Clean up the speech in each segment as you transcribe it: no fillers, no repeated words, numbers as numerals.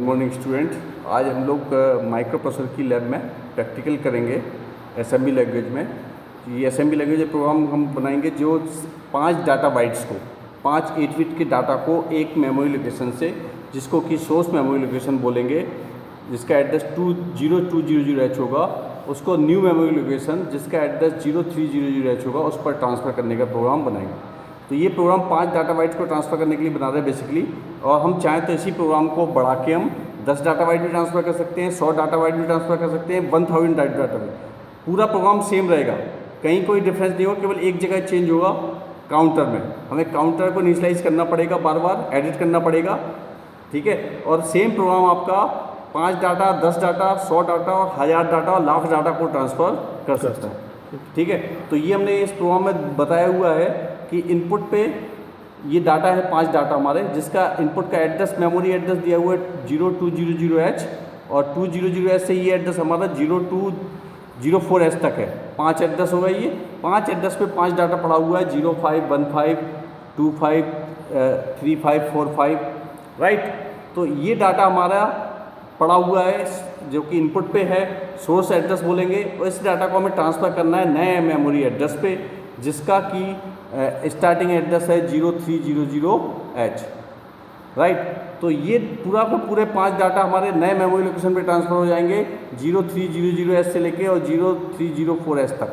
Good morning student. आज हम लोग माइक्रो प्रोसेसर की लैब में प्रैक्टिकल करेंगे असेंबली लैंग्वेज में। ये असेंबली लैंग्वेज प्रोग्राम हम बनाएंगे जो 5 डाटा बाइट्स को 5 8 बिट के डाटा को एक मेमोरी लोकेशन से, जिसको कि सोर्स मेमोरी लोकेशन बोलेंगे, जिसका एड्रेस 20200H होगा, उसको न्यू मेमोरी लोकेशन जिसका एड्रेस 0300H होगा, उस पर ट्रांसफ़र करने का प्रोग्राम बनाएंगे। तो ये प्रोग्राम 5 डाटा बाइट्स को ट्रांसफ़र करने के लिए बना रहे हैं बेसिकली। और हम चाहें तो इसी प्रोग्राम को बढ़ा के हम 10 डाटा बाइट भी ट्रांसफ़र कर सकते हैं, 100 डाटा बाइट भी ट्रांसफ़र कर सकते हैं, 1000 डाटा बाइट। पूरा प्रोग्राम सेम रहेगा, कहीं कोई डिफरेंस नहीं होगा, केवल एक जगह चेंज होगा काउंटर में। हमें काउंटर को इनिशियलाइज करना पड़ेगा, बार बार एडिट करना पड़ेगा, ठीक है। और सेम प्रोग्राम आपका 5 डाटा, 10 डाटा, 100 डाटा और 1000 डाटा और लाख डाटा को ट्रांसफ़र कर सकता है, ठीक है। तो ये हमने इस प्रोग्राम में बताया हुआ है कि इनपुट पे ये डाटा है 5 डाटा हमारे, जिसका इनपुट का एड्रेस, मेमोरी एड्रेस दिया हुआ है 0200H, और 200H से ये एड्रेस हमारा 0204H तक है। 5 एड्रेस होगा ये। 5 एड्रेस पे 5 डाटा पड़ा हुआ है, 05, 15, 25, 35, 45, राइट। तो ये डाटा हमारा पड़ा हुआ है जो कि इनपुट पे है, सोर्स एड्रेस बोलेंगे। और इस डाटा को हमें ट्रांसफ़र करना है नए मेमोरी एड्रेस पे, जिसका कि स्टार्टिंग एड्रेस है 0300H, राइट। तो ये पूरा को पूरे 5 डाटा हमारे नए मेमोरी लोकेशन पे ट्रांसफ़र हो जाएंगे 0300H से लेके और 0304H तक।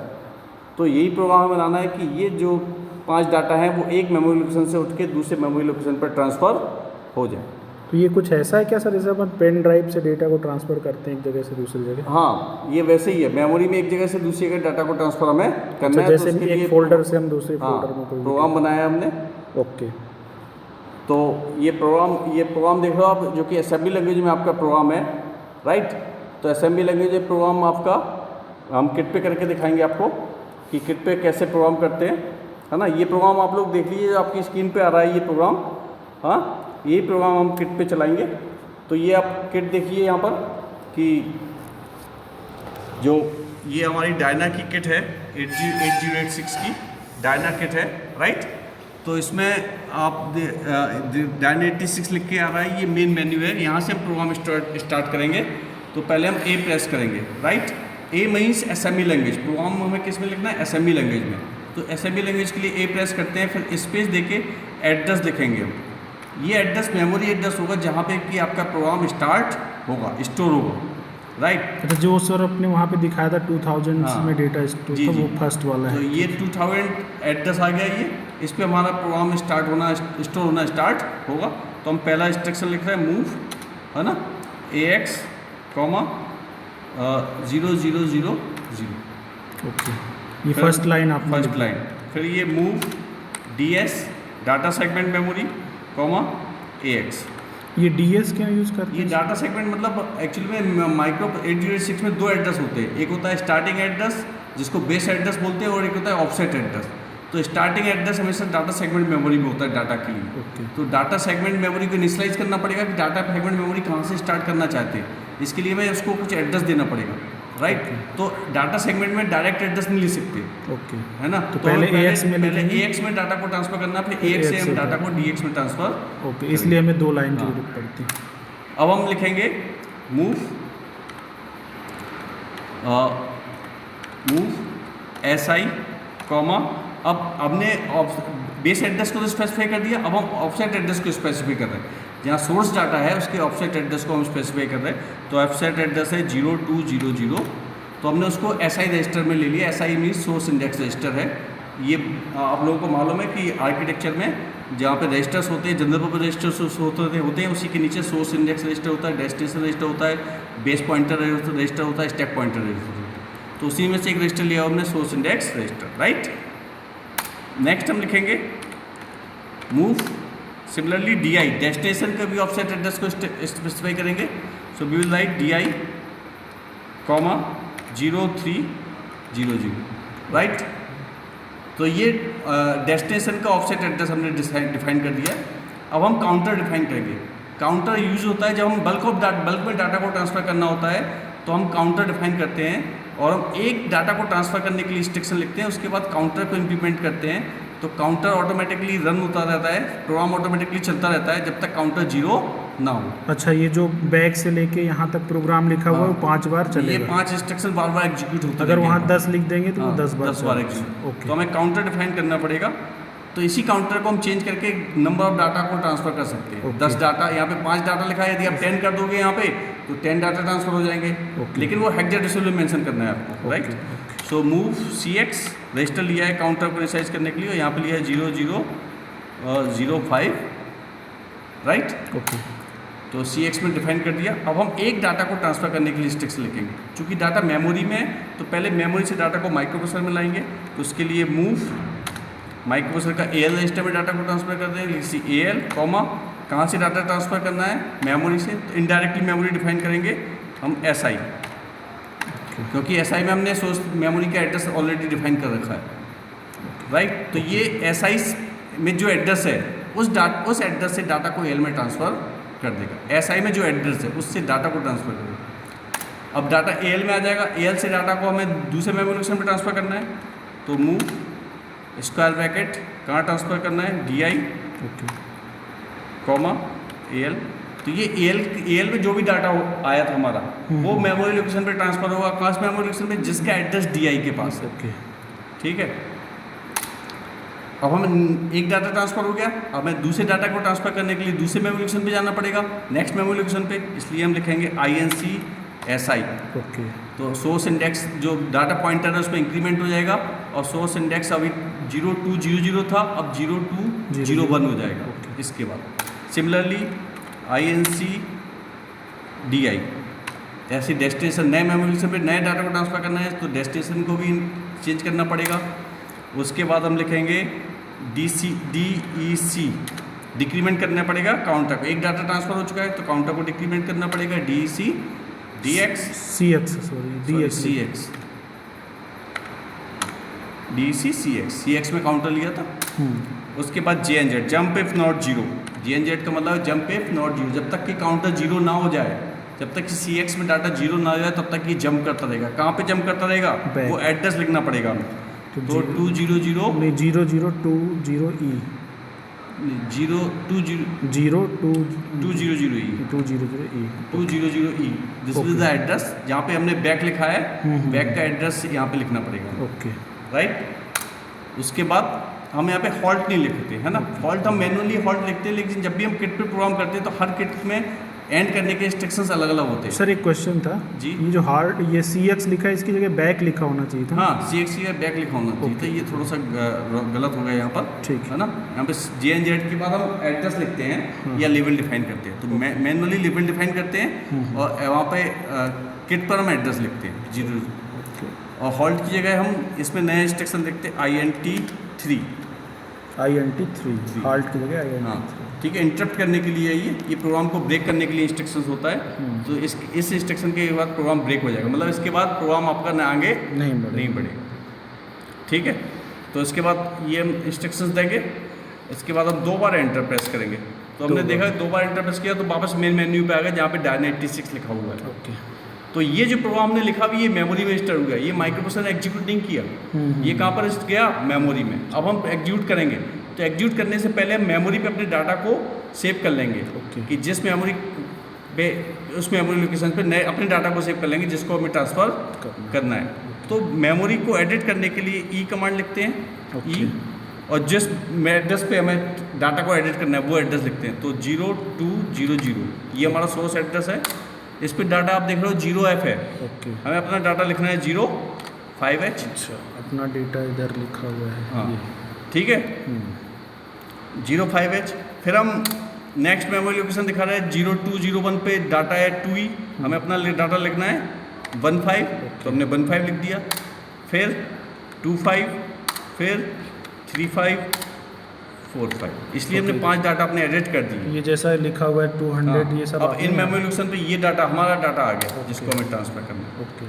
तो यही प्रोग्राम हमें बनाना है कि ये जो 5 डाटा हैं वो एक मेमोरी लोकेशन से उठ के दूसरे मेमोरी लोकेशन पर ट्रांसफ़र हो जाए। तो ये कुछ ऐसा है क्या सर, जैसे अपन पेन ड्राइव से डेटा को ट्रांसफ़र करते हैं एक जगह से दूसरी जगह? हाँ, ये वैसे ही है। मेमोरी में एक जगह से दूसरी जगह डाटा को ट्रांसफ़र हमें करना है। जैसे तो एक फोल्डर से हम दूसरे फोल्डर में कोई प्रोग्राम बनाया हमने। ओके। तो ये प्रोग्राम देख लो आप, जो कि असेंबली लैंग्वेज में आपका प्रोग्राम है, राइट। तो असेंबली लैंग्वेज प्रोग्राम आपका हम किट पे करके दिखाएंगे आपको कि किट पे कैसे प्रोग्राम करते हैं, है ना। ये प्रोग्राम आप लोग देख लीजिए, आपकी स्क्रीन पे आ रहा है ये प्रोग्राम। हाँ, यही प्रोग्राम हम किट पे चलाएंगे। तो ये आप किट देखिए यहाँ पर कि जो ये हमारी डायना की किट है, 8086 की डायना किट है, राइट। तो इसमें आप डायना 86 लिख के आ रहा है, ये मेन मेन्यू है। यहाँ से हम प्रोग्राम स्टार्ट करेंगे। तो पहले हम ए प्रेस करेंगे, राइट। ए मीन्स असेंबली लैंग्वेज। प्रोग्राम हमें किस में लिखना है? असेंबली लैंग्वेज में। तो असेंबली लैंग्वेज के लिए ए प्रेस करते हैं, फिर स्पेस देके एड्रेस लिखेंगे हम। ये एड्रेस मेमोरी एड्रेस होगा जहाँ पे कि आपका प्रोग्राम स्टार्ट होगा, स्टोर होगा, राइट। तो जो सर अपने वहाँ पे दिखाया था 2000 में डेटा स्टोर था, वो फर्स्ट वाला है। तो ये 2000 एड्रेस आ गया, ये इस पर हमारा प्रोग्राम स्टोर होना स्टार्ट होगा। तो हम पहला इंस्ट्रक्शन लिख रहे हैं मूव, है ना, AX, 0000। ओके, ये फर्स्ट लाइन आप फर्स्ट लाइन। फिर ये move DS, data segment memory, AX। ये DS क्या यूज़ करते हैं? ये डाटा सेगमेंट मतलब एक्चुअली में माइक्रो 8086 में 2 एड्रेस होते हैं। एक होता है स्टार्टिंग एड्रेस, जिसको बेस एड्रेस बोलते हैं, और एक होता है ऑफसेट एड्रेस। तो स्टार्टिंग एड्रेस हमेशा डाटा सेगमेंट मेमोरी में होता है डाटा के लिए। ओके। तो डाटा सेगमेंट मेमोरी को इनिशियलाइज करना पड़ेगा कि डाटा सेगमेंट मेमोरी कहाँ से स्टार्ट करना चाहते हैं, इसके लिए हमें उसको कुछ एड्रेस देना पड़ेगा, राइट। तो डाटा सेगमेंट में डायरेक्ट एड्रेस नहीं ले सकते, ओके, है ना। तो पहले AX में डाटा को ट्रांसफर करना, फिर AX से हम डाटा को DX में ट्रांसफर। ओके, इसलिए हमें 2 लाइन की जरूरत पड़ती है। अब हम लिखेंगे मूव SI, अब हमने बेस एड्रेस को तो स्पेसिफाई कर दिया। अब हम ऑफसेट एड्रेस को स्पेसिफाई कर रहे हैं। जहाँ सोर्स डाटा है उसके ऑफसेट एड्रेस को हम स्पेसिफाई कर रहे हैं। तो ऑफसेट एड्रेस है 0200। तो हमने उसको SI रजिस्टर में ले लिया। SI means source index register है। ये आप लोगों को मालूम है कि आर्किटेक्चर में जहाँ पे रजिस्टर्स होते हैं, जनरल पर्पस रजिस्टर्स होते हैं, उसी के नीचे सोर्स इंडेक्स रजिस्टर होता है, डेस्टिनेशन रजिस्टर होता है, बेस पॉइंटर रजिस्टर होता है, स्टैक पॉइंटर रजिस्टर होता है। तो उसी में से एक रजिस्टर लिया हमने, source index register, right. Next हम लिखेंगे मूव सिमिलरली DI, डेस्टिनेशन का भी ऑफसेट एड्रेस को स्पेसिफाई करेंगे। So we will write DI, 0300, right. तो ये डेस्टिनेशन का ऑफसेट एड्रेस हमने डिफाइन कर दिया। अब हम काउंटर डिफाइन करेंगे। काउंटर यूज होता है जब हम बल्क में डाटा को ट्रांसफ़र करना होता है, तो हम काउंटर डिफाइन करते हैं और हम एक डाटा को ट्रांसफ़र करने के लिए इंस्ट्रक्शन लिखते हैं, उसके बाद काउंटर को इम्प्लीमेंट करते हैं। तो काउंटर ऑटोमेटिकली रन होता रहता है, प्रोग्राम ऑटोमेटिकली चलता रहता है जब तक काउंटर 0 ना हो। अच्छा, ये जो बैक से लेके यहाँ तक प्रोग्राम लिखा हुआ है वो 5 बार ये चलेगा। 5 इंस्ट्रक्शन बार बार एग्जीक्यूट होते अगर रहेंगे। वहाँ 10 लिख देंगे तो वो 10 बार 10 बार चलेगा। एग्जीक्यूट। ओके। तो हमें काउंटर डिफाइन करना पड़ेगा। तो इसी काउंटर को हम चेंज करके नंबर ऑफ डाटा को ट्रांसफर कर सकते हैं। ओके। 10 डाटा, यहाँ पे 5 डाटा लिखा है, यदि आप 10 कर दोगे यहाँ पे तो 10 डाटा ट्रांसफर हो जाएंगे। ओके। लेकिन वो हेक्साडेसिमल में मेंशन करना है आपको, right. So move CX register लिया है काउंटर को इनिशियलाइज करने के लिए, और यहाँ पे लिया है 0005, राइट। ओके। तो CX में डिफाइन कर दिया। अब हम एक डाटा को ट्रांसफ़र करने के लिए इंस्ट्रक्शन लिखेंगे। चूँकि डाटा मेमोरी में है तो पहले मेमोरी से डाटा को माइक्रोप्रोसेसर में लाएंगे। तो उसके लिए मूव माइक्रोप्रोसेसर का AL रजिस्टर में डाटा को ट्रांसफ़र कर देंगे। इसी AL कॉमा कहाँ से डाटा ट्रांसफ़र करना है, मेमोरी से। तो इनडायरेक्टली मेमोरी डिफाइन करेंगे हम SI, क्योंकि SI में हमने सोर्स मेमोरी का एड्रेस ऑलरेडी डिफाइन कर रखा है, राइट। तो ये SI में जो एड्रेस है उस एड्रेस से डाटा को AL में ट्रांसफ़र कर देगा। SI में जो एड्रेस है उससे डाटा को ट्रांसफ़र करेगा। अब डाटा AL में आ जाएगा। AL से डाटा को हमें दूसरे मेमोरी लोकेशन पे ट्रांसफ़र करना है। तो मूव स्क्वायर ब्रैकेट कहाँ ट्रांसफ़र करना है, DI कॉमा AL। तो ये AL में जो भी डाटा आया था हमारा वो मेमोरी लोकेशन पे ट्रांसफ़र होगा। कहाँ से मेमोरी लोकेशन पे, जिसका एड्रेस DI के पास है। ओके। ठीक है। अब हमें एक डाटा ट्रांसफ़र हो गया। अब हमें दूसरे डाटा को ट्रांसफ़र करने के लिए दूसरे मेमोरी लोकेशन पे जाना पड़ेगा, नेक्स्ट मेमोरी लोकेशन पे। इसलिए हम लिखेंगे INC SI। ओके। तो सोर्स इंडेक्स जो डाटा पॉइंटर है उसमें इंक्रीमेंट हो जाएगा, और सोर्स इंडेक्स अभी 0200 था, अब 0201 हो जाएगा। इसके बाद सिमिलरली INC DI। ऐसे डेस्टिनेशन नए मेमोरी लोकेशन पे नए डाटा को ट्रांसफ़र करना है तो डेस्टिनेशन को भी चेंज करना पड़ेगा। उसके बाद हम लिखेंगे DEC डिक्रीमेंट करना पड़ेगा काउंटर को। एक डाटा ट्रांसफ़र हो चुका है तो काउंटर को डिक्रीमेंट करना पड़ेगा। DEC DX CX CX में काउंटर लिया था। उसके बाद JNZ jump if not zero. JNZ का मतलब जंप इफ नॉट जीरो, जब तक कि काउंटर जीरो ना हो जाए, जब तक कि CX में डाटा जीरो ना हो जाए तब तक ये जंप करता रहेगा। कहाँ पे जंप करता रहेगा, वो एड्रेस लिखना पड़ेगा हमें। तो 200 नहीं 0020E 200E this is the address. जहाँ पे हमने बैक लिखा है, बैक का एड्रेस यहाँ पे लिखना पड़ेगा। Okay, right. उसके बाद हम यहाँ पे हॉल्ट नहीं लिखते है ना। हॉल्ट हम मैनुअली हॉल्ट लिखते हैं, लेकिन जब भी हम किट पे प्रोग्राम करते हैं तो हर किट में एंड करने के इंस्ट्रक्शंस अलग अलग होते हैं। सर एक क्वेश्चन था जी। ये जो हार्ड ये CX लिखा है इसकी जगह बैक लिखा होना चाहिए था। हाँ, CX या बैक लिखा होना चाहिए था। ये थोड़ा सा गलत हो गया यहाँ पर, ठीक है ना। यहाँ पे JNZ के बाद हम एड्रेस लिखते हैं या लेवल डिफाइन करते हैं। तो मैनुअली लेवल डिफाइन करते हैं और वहाँ पे किट पर हम एड्रेस लिखते हैं 0। और हॉल्ट की जगह हम इसमें नया इंस्ट्रक्शन लिखते हैं INT3 हाल्ट की जगह INT3। हाँ, ठीक है। इंटरप्ट करने के लिए ये प्रोग्राम को ब्रेक करने के लिए इंस्ट्रक्शंस होता है। तो इस इंस्ट्रक्शन के बाद प्रोग्राम ब्रेक हो जाएगा, मतलब इसके बाद प्रोग्राम आपका न आगे नहीं बढ़ेगा। ठीक है। तो इसके बाद ये हम इंस्ट्रक्शंस देंगे। इसके बाद हम 2 बार एंटर प्रेस करेंगे। तो हमने देखा 2 बार एंटर प्रेस किया तो वापस मेन मेन्यू पे आ गया जहाँ पे Dyn86 लिखा हुआ है। ओके। तो ये जो प्रोग्राम हमने लिखा भी ये मेमोरी में स्टोर हो गया। ये माइक्रोप्रोसेसर ने एग्जीक्यूट नहीं किया, ये कहाँ पर गया, मेमोरी में। अब हम एग्जीक्यूट करेंगे तो एग्जीक्यूट करने से पहले हम मेमोरी पे अपने डाटा को सेव कर लेंगे। कि जिस मेमोरी पे उस मेमोरी लोकेशन पे नए अपने डाटा को सेव कर लेंगे जिसको हमें ट्रांसफ़र करना है। तो मेमोरी को एडिट करने के लिए E कमांड लिखते हैं। E और जिस एड्रेस पे हमें डाटा को एडिट करना है वो एड्रेस लिखते हैं। तो 0200 ये हमारा सोर्स एड्रेस है। इस पर डाटा आप देख रहे हो 0F है। ओके। हमें अपना डाटा लिखना है 05H। अच्छा, अपना डेटा इधर लिखा हुआ है। हाँ, ठीक है। 05H। फिर हम नेक्स्ट मेमोरी लोकेशन दिखा रहा है 0201 पे डाटा है 2E। हमें अपना डाटा लिखना है 15। तो हमने 15 लिख दिया। फिर 25, फिर 35, 45। इसलिए हमने 5 डाटा अपने एडिट कर दिए। ये जैसा लिखा हुआ है 200 ये सब। अब इन मेमोरी लोकेशन पे ये डाटा हमारा डाटा आ गया जिसको हमें ट्रांसफ़र करना है। ओके।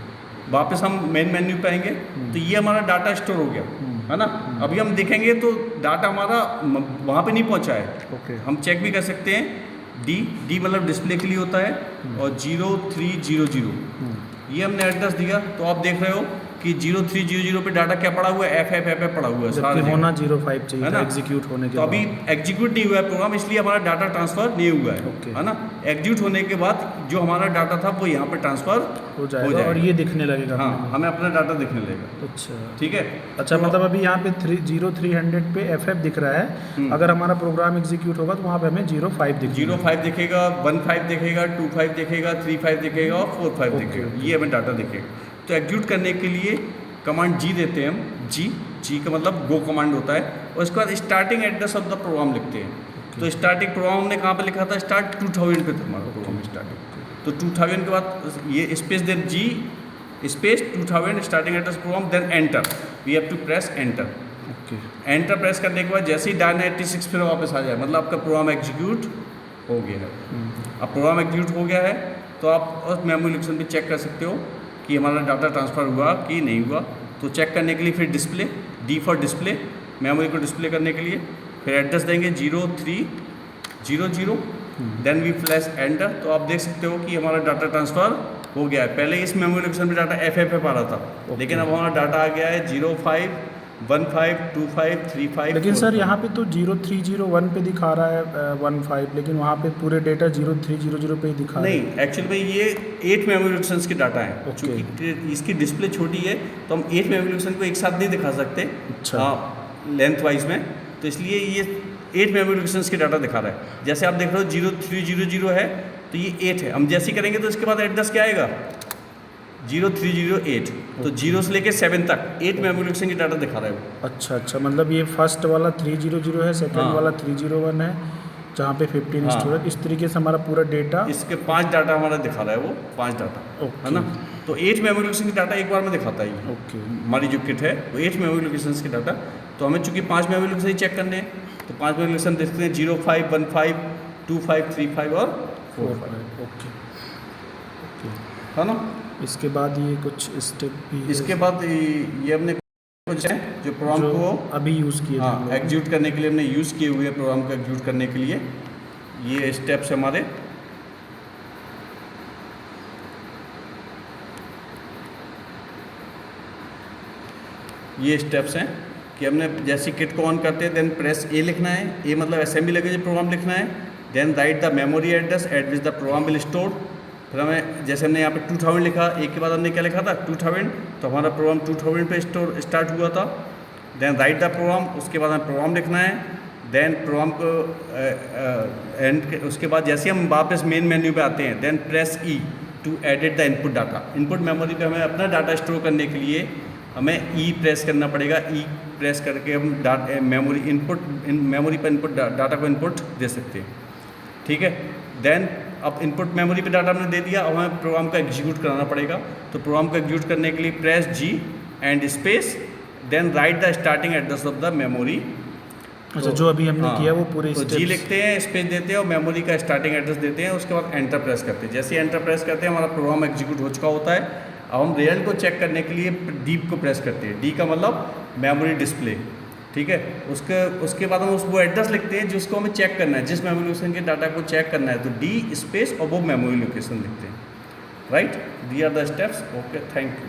वापस हम मेन मेन्यू पे आएंगे तो ये हमारा डाटा स्टोर हो गया, है ना। अभी हम देखेंगे तो डाटा हमारा वहाँ पे नहीं पहुँचा है। ओके। हम चेक भी कर सकते हैं। D मतलब डिस्प्ले के लिए होता है, और 0300 ये हमने एड्रेस दिया। तो आप देख रहे हो कि 0300 पे डाटा क्या पड़ा हुआ है, FF पड़ा हुआ है सारा जबकि जगह। होना 05 चाहिए है था ना? एग्जीक्यूट होने के तो अभी बाद। एग्जीक्यूट नहीं हुआ है प्रोग्राम, इसलिए हमारा डाटा ट्रांसफ़र नहीं हुआ है। ओके। है ना? एग्जीक्यूट होने के बाद जो हमारा डाटा था वो यहाँ पे ट्रांसफ़र हो जाएगा और ये दिखने लगेगा हाँ, अपने में। हमें अपना डाटा दिखने लगेगा। अच्छा ठीक है। अच्छा, तो मतलब अभी यहाँ पे 0300 पे FF दिख रहा है, अगर हमारा प्रोग्राम एग्जीक्यूट होगा तो वहाँ पे हमें 05 दिखेगा। 05 दिखेगा, 15 दिखेगा, 25 दिखेगा, 35 दिखेगा और 45 दिखेगा। ये हमें डाटा दिखेगा। तो एग्जीक्यूट करने के लिए कमांड जी देते हैं हम, जी का मतलब गो कमांड होता है, और उसके बाद starting address of the program लिखते हैं। तो स्टार्टिंग प्रोग्राम हमने कहाँ पे लिखा था, स्टार्ट 2000 पे था हमारा प्रोग्राम स्टार्टिंग। तो 2000 के बाद ये space then G space 2000 starting address program, then enter, we have to press enter. Okay. Enter press करने के बाद जैसे ही डायना 86 फिर वापस आ जाए, मतलब आपका प्रोग्राम एग्जीक्यूट हो गया है। अब प्रोग्राम एग्जीक्यूट हो गया है तो आप उस मेमोरी लोकेशन पे चेक कर सकते हो कि हमारा डाटा ट्रांसफ़र हुआ कि नहीं हुआ। तो चेक करने के लिए फिर display, D for display, memory को डिस्प्ले करने के लिए फिर एड्रेस देंगे 0300, देन वी फ्लैश एंटर। तो आप देख सकते हो कि हमारा डाटा ट्रांसफ़र हो गया है। पहले इस मेमोरी लोकेशन पे डाटा FF आ रहा था, लेकिन अब हमारा डाटा आ गया है 05, 15, 25, 35। लेकिन सर यहाँ पे तो 0301 पे दिखा रहा है 15, लेकिन वहाँ पे पूरे डेटा 0300 पे ही दिखा रहा है। नहीं, एक्चुअली में ये 8 मेमोरी लोकेशंस के डाटा हैं। ओके। चूँकि इसकी डिस्प्ले छोटी है तो हम 8 मेमोरी लोकेशन को एक साथ नहीं दिखा सकते। अच्छा। लेंथ वाइज में, तो इसलिए ये 8 मेमोरी लोकेशंस के डाटा दिखा रहा है। जैसे आप देख रहे हो 0300 है तो ये 8 है। हम जैसे ही करेंगे तो इसके बाद एड्रेस क्या आएगा, 0308। तो 0 से लेके 7 तक 8 मेमोरी लोकेशन की डाटा दिखा रहा है वो। अच्छा, मतलब ये फर्स्ट वाला 300 है, सेकंड हाँ। वाला 301 है, जहाँ पे 15 हाँ। स्टोरेज। इस तरीके से हमारा पूरा डेटा। इसके 5 डाटा हमारा दिखा रहा है वो, 5 डाटा। ओके। है ना? तो 8 मेमोरी लोकेशन की डाटा एक बार में दिखाता है ये। ओके। हमारी जो किट है वो 8 मेमोरी लोकेशंस के डाटा। तो हमें चूंकि 5 मेमोरी लोकेशन ही चेक करने हैं, तो 5 मेमोरी लोकेशन देखते हैं 05, 15, 25, 35 और 45। ओके। है ना? इसके बाद ये कुछ स्टेप भी है इसके बाद ये हमने कुछ है जो प्रोग्राम जो को अभी यूज़ किए थे हम लोग। एग्जीक्यूट करने के लिए हमने यूज़ किए हुए प्रोग्राम को एग्जीक्यूट करने के लिए ये स्टेप्स हमारे। ये स्टेप्स हैं कि हमने जैसे किट को ऑन करते हैं, देन प्रेस ए लिखना है, ए मतलब असेंबली लैंग्वेज प्रोग्राम लिखना है, then write the memory address at which the program will store. फिर हमें जैसे हमने यहाँ पे 2000 लिखा, एक के बाद हमने क्या लिखा था 2000, तो हमारा प्रोग्राम 2000 पे स्टार्ट हुआ था। देन राइट द प्रोग्राम, उसके बाद हमें प्रोग्राम लिखना है, देन प्रोग्राम को एंड उसके बाद जैसे हम वापस मेन मेन्यू पे आते हैं, then press E to edit the input data. Input memory पे हमें अपना डाटा स्टोर करने के लिए हमें ई प्रेस करना पड़ेगा। ई प्रेस करके हम मेमोरी पर इनपुट डाटा को इनपुट दे सकते हैं। ठीक है। देन अब इनपुट मेमोरी पे डाटा हमने दे दिया, अब हमें प्रोग्राम को एग्जीक्यूट कराना पड़ेगा। तो प्रोग्राम को एग्जीक्यूट करने के लिए press G and space, then write the starting address of the memory. अच्छा, जो अभी हमने किया वो पूरे तो जी लिखते हैं, स्पेस देते हैं और मेमोरी का स्टार्टिंग एड्रेस देते हैं। उसके बाद एंटर प्रेस करते हैं। जैसे ही एंटर प्रेस करते हैं हमारा प्रोग्राम एग्जीक्यूट हो चुका होता है। अब हम रियल को चेक करने के लिए डी को प्रेस करते हैं। डी का मतलब मेमोरी डिस्प्ले। ठीक है। उसके बाद हम वो एड्रेस लिखते हैं जिसको हमें चेक करना है, जिस मेमोरी लोकेशन के डाटा को चेक करना है, तो डी स्पेस और वो मेमोरी लोकेशन लिखते हैं। Right, the are the steps. Okay, thank you.